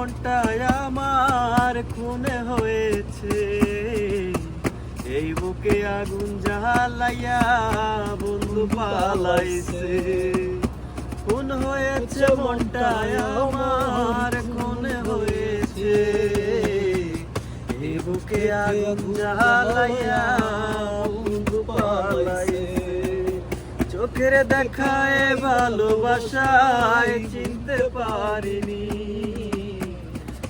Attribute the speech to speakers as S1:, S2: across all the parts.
S1: মনটা আমার খুনে হয়েছে, এই বুকে আগুন জ্বালাইয়া বন্ধু পালাইছে। খুন হয়েছে মনটা আমার খুনে হয়েছে, এই বুকে আগুন জ্বালাইয়া বন্ধু পালাইছে। চোখের দেখায় ভালোবাসায় চিনতে পারিনি,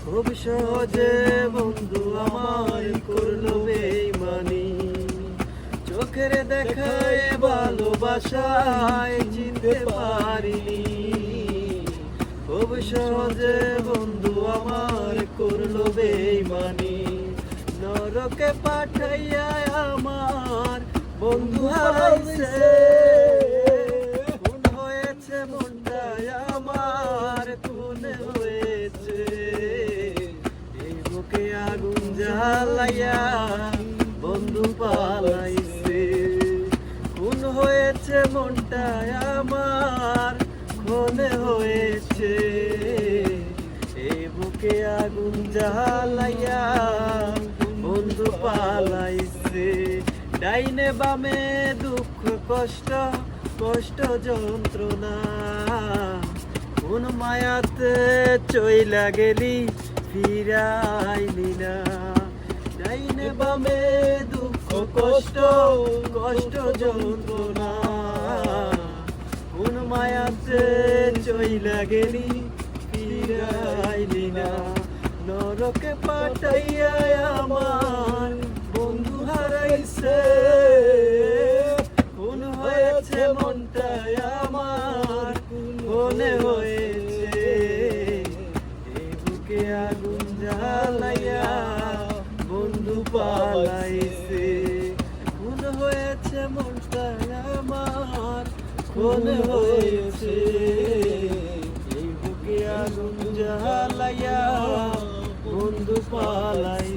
S1: খুব সহজে বন্ধু আমার করলো বেইমানি। চোখের দেখায় ভালোবাসায় চিনতে পারিনি, খুব সহজে বন্ধু আমার করলো বেইমানি। নরকে পাঠাইয়া আমার বন্ধু হারাইছে, খুন হয়েছে মনটা আমার খুন হয়েছে, এই বুকে আগুন জ্বালাইয়া বন্ধু পালাইছে। খুন হয়েছে মনটা আমার খুন হয়েছে, এই বুকে আগুন জ্বালাইয়া বন্ধু পালাইছে। ডাইনে বামে দুঃখ কষ্ট কষ্ট যন্ত্রণা, কোন মায়াতে চইলা গেলি ফিরাইলি না। ডাইনে বামে দুঃখ কষ্ট কষ্ট যন্ত্রণা, কোন মায়াতে চইলা গেলি ফিরাইলি না। নরকে পাঠাইয়া আমার বন্ধু হারাইছে, খুন হয়েছে মনটা আমার খুন হয়েছে, এই বুকে আগুন জ্বালাইয়া বন্ধু পালাইছে। খুন হয়েছে মনটা আমার খুন হয়েছে, এই বুকে আগুন জ্বালাইয়া বন্ধু পালাইছে।